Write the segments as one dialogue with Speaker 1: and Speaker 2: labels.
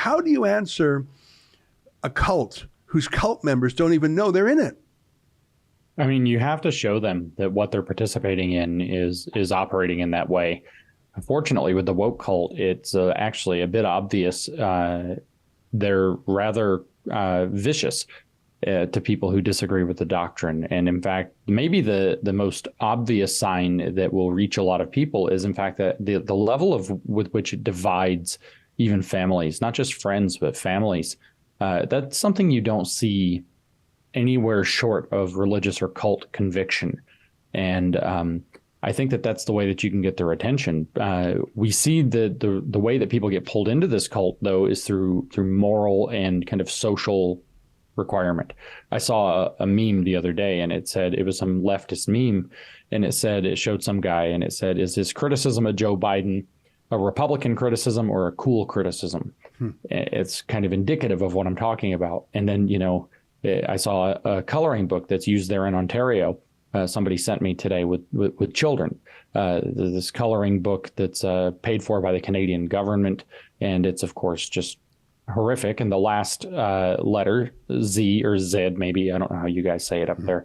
Speaker 1: how do you answer a cult whose cult members don't even know they're in it?
Speaker 2: I mean, you have to show them that what they're participating in is operating in that way. Unfortunately, with the woke cult, it's actually a bit obvious. They're rather vicious to people who disagree with the doctrine. And in fact, maybe the most obvious sign that will reach a lot of people is, in fact, that the level with which it divides even families, not just friends, but families. That's something you don't see anywhere short of religious or cult conviction. And I think that that's the way that you can get their attention. We see the way that people get pulled into this cult, though, is through moral and kind of social requirement. I saw a meme the other day, and it said, it was some leftist meme, and it showed some guy, and it said, is his criticism of Joe Biden a Republican criticism or a cool criticism? It's kind of indicative of what I'm talking about. And then, I saw a coloring book that's used there in Ontario. Somebody sent me today with children, this coloring book that's paid for by the Canadian government. And it's, of course, just horrific. And the last letter, Z or Z, maybe, I don't know how you guys say it up there,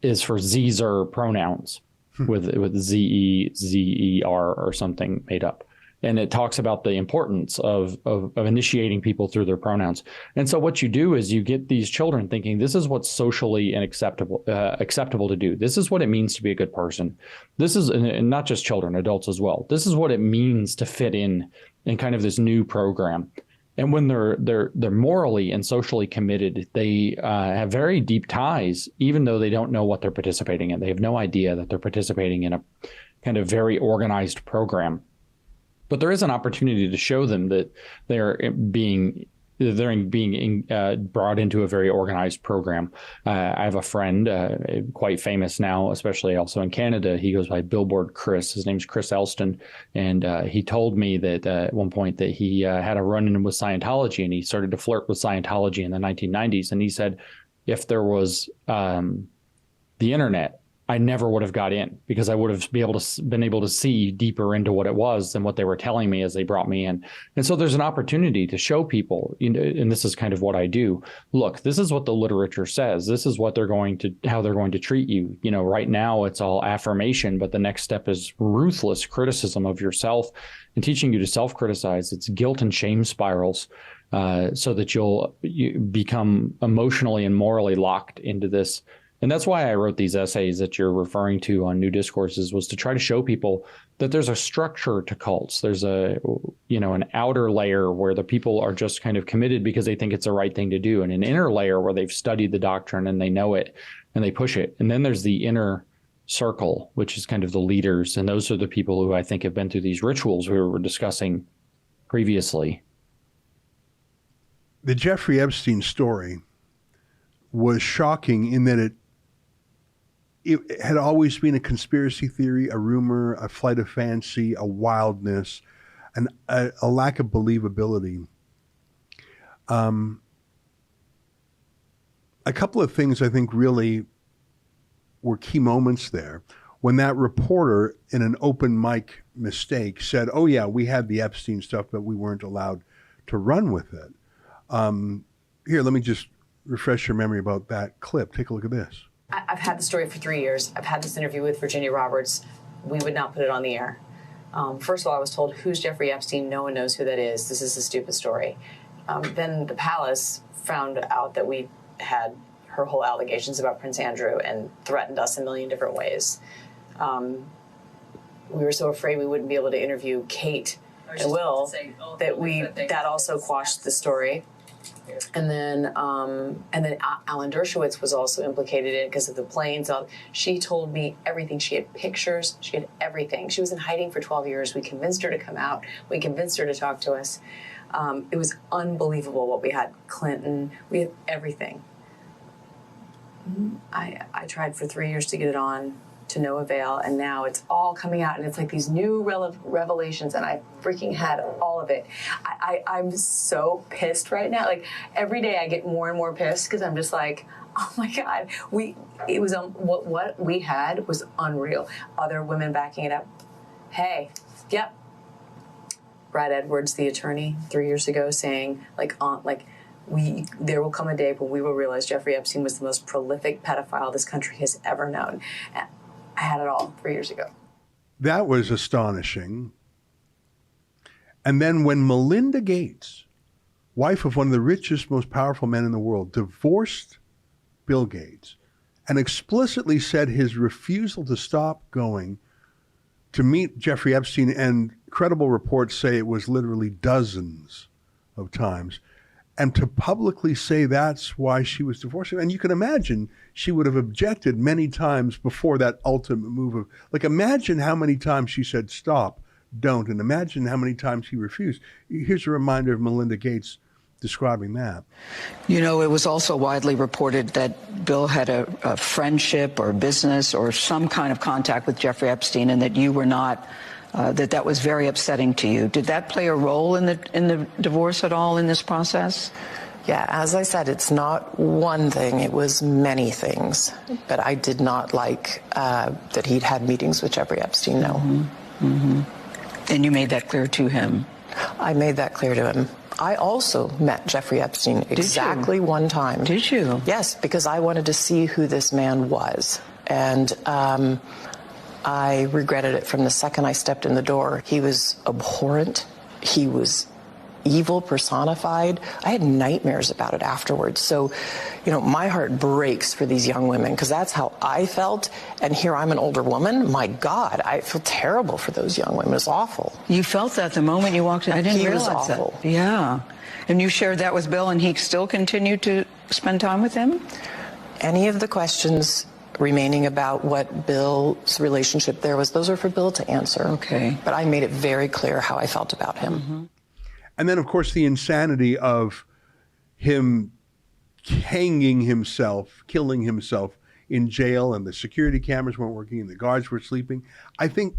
Speaker 2: is for Zer pronouns with Z-E-Z-E-R or something made up. And it talks about the importance of initiating people through their pronouns. And so what you do is you get these children thinking this is what's socially and acceptable to do. This is what it means to be a good person. This is, and not just children, adults as well. This is what it means to fit in kind of this new program. And when they're morally and socially committed, they have very deep ties, even though they don't know what they're participating in. They have no idea that they're participating in a kind of very organized program. But there is an opportunity to show them that they're being brought into a very organized program. I have a friend, quite famous now, especially also in Canada. He goes by Billboard Chris. His name's Chris Elston. And he told me that at one point that he had a run-in with Scientology, and he started to flirt with Scientology in the 1990s. And he said, if there was the internet, I never would have got in, because I would have been able to see deeper into what it was than what they were telling me as they brought me in. And so there's an opportunity to show people, and this is kind of what I do. Look, this is what the literature says. This is what how they're going to treat you. Right now it's all affirmation, but the next step is ruthless criticism of yourself and teaching you to self-criticize. It's guilt and shame spirals, so that you become emotionally and morally locked into this. And that's why I wrote these essays that you're referring to on New Discourses, was to try to show people that there's a structure to cults. There's an outer layer where the people are just kind of committed because they think it's the right thing to do, and an inner layer where they've studied the doctrine and they know it and they push it. And then there's the inner circle, which is kind of the leaders. And those are the people who I think have been through these rituals we were discussing previously.
Speaker 1: The Jeffrey Epstein story was shocking in that it had always been a conspiracy theory, a rumor, a flight of fancy, a wildness, and a lack of believability. A couple of things I think really were key moments there. When that reporter, in an open mic mistake, said, oh yeah, we had the Epstein stuff, but we weren't allowed to run with it. Here, let me just refresh your memory about that clip. Take a look at this.
Speaker 3: I've had the story for 3 years. I've had this interview with Virginia Roberts. We would not put it on the air. First of all, I was told, who's Jeffrey Epstein? No one knows who that is. This is a stupid story. Then the palace found out that we had her whole allegations about Prince Andrew and threatened us in a million different ways. We were so afraid we wouldn't be able to interview Kate and Will that also quashed the story. And then Alan Dershowitz was also implicated in it because of the planes. She told me everything. She had pictures. She had everything. She was in hiding for 12 years. We convinced her to come out. We convinced her to talk to us. It was unbelievable what we had. Clinton. We had everything. I tried for 3 years to get it on, to no avail, and now it's all coming out, and it's like these new revelations, and I freaking had all of it. I'm so pissed right now. Like, every day I get more and more pissed because I'm just like, oh my God, what we had was unreal. Other women backing it up. Hey, yep, Brad Edwards, the attorney, 3 years ago, saying there will come a day when we will realize Jeffrey Epstein was the most prolific pedophile this country has ever known. I had it all 3 years ago.
Speaker 1: That was astonishing. And then when Melinda Gates, wife of one of the richest, most powerful men in the world, divorced Bill Gates and explicitly said his refusal to stop going to meet Jeffrey Epstein, and credible reports say it was literally dozens of times, and to publicly say that's why she was divorcing. And you can imagine she would have objected many times before that ultimate move of, imagine how many times she said, stop, don't, and imagine how many times he refused. Here's a reminder of Melinda Gates describing that.
Speaker 4: You know, it was also widely reported that Bill had a friendship or business or some kind of contact with Jeffrey Epstein, and that you were not, that was very upsetting to you. Did that play a role in the divorce at all in this process?
Speaker 5: Yeah, as I said, it's not one thing, it was many things. But I did not like that he'd had meetings with Jeffrey Epstein, no.
Speaker 4: Mm-hmm. Mm-hmm. And you made that clear to him?
Speaker 5: I made that clear to him. I also met Jeffrey Epstein exactly one time.
Speaker 4: Did you?
Speaker 5: Yes, because I wanted to see who this man was. And I regretted it from the second I stepped in the door. He was abhorrent. He was evil personified. I had nightmares about it afterwards. So, my heart breaks for these young women because that's how I felt. And here I'm an older woman. My God, I feel terrible for those young women. It's awful.
Speaker 4: You felt that the moment you walked in? I didn't realize
Speaker 5: was awful.
Speaker 4: That. Yeah. And you shared that with Bill, and he still continued to spend time with him?
Speaker 5: Any of the questions remaining about what Bill's relationship there was, those are for Bill to answer.
Speaker 4: Okay.
Speaker 5: But I made it very clear how I felt about him.
Speaker 4: Mm-hmm.
Speaker 1: And then, of course, the insanity of him hanging himself, killing himself in jail, and the security cameras weren't working and the guards were sleeping. I think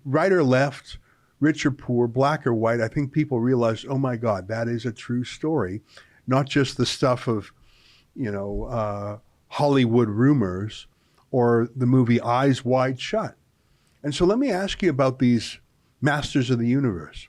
Speaker 1: right or left, rich or poor, black or white, I think people realized, oh my God, that is a true story. Not just the stuff of, Hollywood rumors or the movie Eyes Wide Shut. And so let me ask you about these masters of the universe.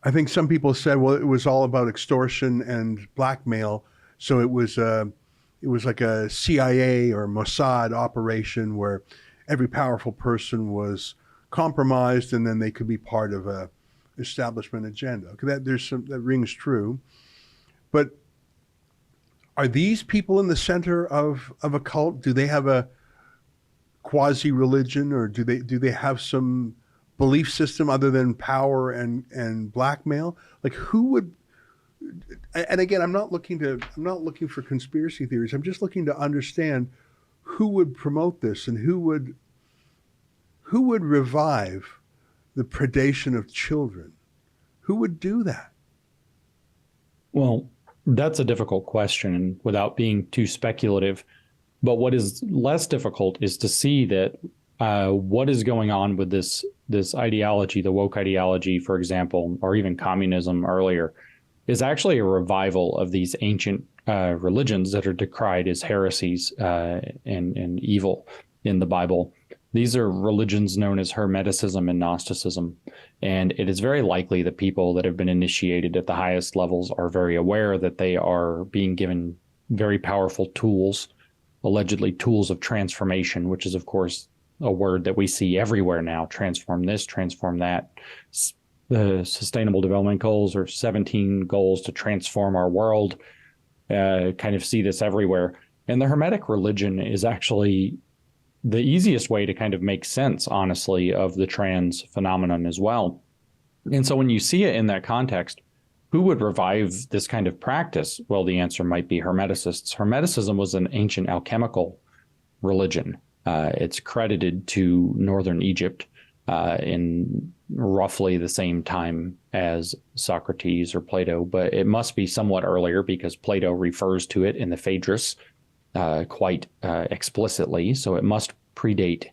Speaker 1: I think some people said, well, it was all about extortion and blackmail. So it was like a CIA or Mossad operation where every powerful person was compromised and then they could be part of a establishment agenda. Okay, that rings true. But are these people in the center of a cult? Do they have a quasi-religion, or do they have some belief system other than power and blackmail? Who would? And again, I'm not looking for conspiracy theories. I'm just looking to understand who would promote this and who would revive the predation of children. Who would do that?
Speaker 2: Well, that's a difficult question without being too speculative. But what is less difficult is to see that what is going on with this ideology, the woke ideology, for example, or even communism earlier, is actually a revival of these ancient religions that are decried as heresies and evil in the Bible. These are religions known as Hermeticism and Gnosticism. And it is very likely that people that have been initiated at the highest levels are very aware that they are being given very powerful tools, allegedly tools of transformation, which is, of course, a word that we see everywhere now. Transform this, transform that. The Sustainable Development Goals, or 17 goals to transform our world, kind of see this everywhere. And the Hermetic religion is actually the easiest way to kind of make sense, honestly, of the trans phenomenon as well. And so when you see it in that context, who would revive this kind of practice? Well, the answer might be Hermeticists. Hermeticism was an ancient alchemical religion. It's credited to northern Egypt in roughly the same time as Socrates or Plato, but it must be somewhat earlier because Plato refers to it in the Phaedrus quite explicitly. So it must predate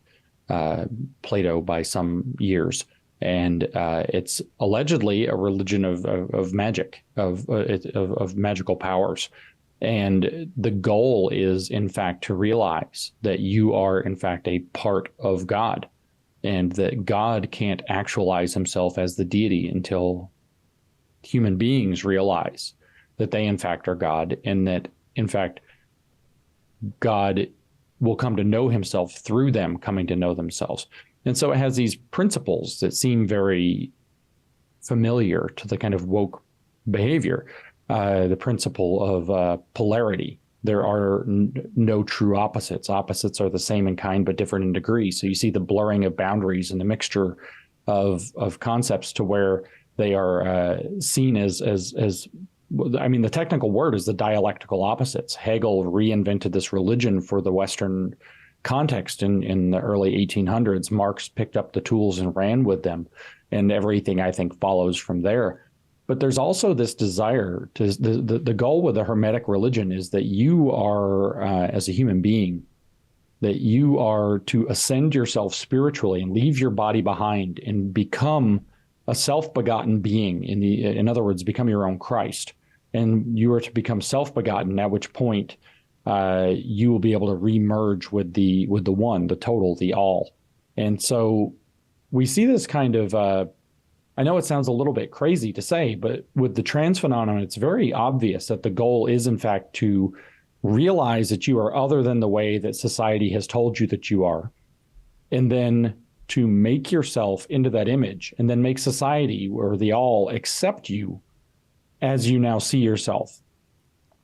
Speaker 2: Plato by some years. And it's allegedly a religion of magic, of magical powers. And the goal is, in fact, to realize that you are, in fact, a part of God. and that God can't actualize himself as the deity until human beings realize that they in fact are God, and that in fact God will come to know himself through them coming to know themselves. And so it has these principles that seem very familiar to the kind of woke behavior. The principle of polarity. There are no true opposites. Opposites are the same in kind but different in degree. So you see the blurring of boundaries and the mixture of concepts to where they are seen as I mean, the technical word is the dialectical opposites. Hegel reinvented this religion for the Western context in the early 1800s. Marx picked up the tools and ran with them, and everything, I think, follows from there. But there's also this desire to the goal with the Hermetic religion is that you are, as a human being, that you are to ascend yourself spiritually and leave your body behind and become a self-begotten being. In other words, become your own Christ. And you are to become self-begotten, at which point you will be able to re-merge with the one, the total, the all. And so we see this kind of, I know it sounds a little bit crazy to say, but with the trans phenomenon, it's very obvious that the goal is, in fact, to realize that you are other than the way that society has told you that you are, and then to make yourself into that image, and then make society or the all accept you as you now see yourself.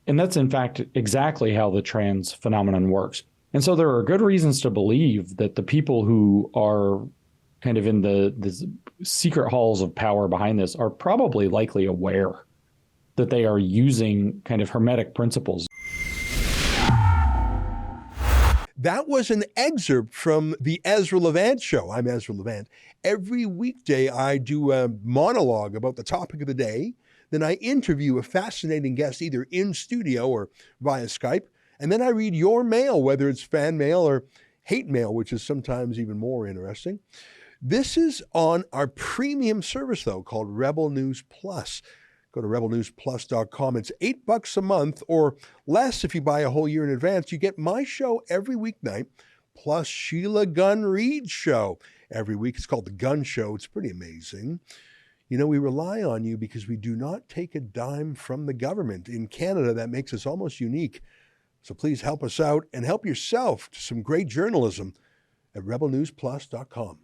Speaker 2: And that's, in fact, exactly how the trans phenomenon works. And so there are good reasons to believe that the people who are kind of in the secret halls of power behind this are probably likely aware that they are using kind of Hermetic principles.
Speaker 1: That was an excerpt from the Ezra Levant Show. I'm Ezra Levant. Every weekday, I do a monologue about the topic of the day. Then I interview a fascinating guest either in studio or via Skype. And then I read your mail, whether it's fan mail or hate mail, which is sometimes even more interesting. This is on our premium service, though, called Rebel News Plus. Go to rebelnewsplus.com. It's $8 a month or less if you buy a whole year in advance. You get my show every weeknight, plus Sheila Gunn Reid's show every week. It's called The Gun Show. It's pretty amazing. You know, we rely on you because we do not take a dime from the government. In Canada, that makes us almost unique. So please help us out and help yourself to some great journalism at rebelnewsplus.com.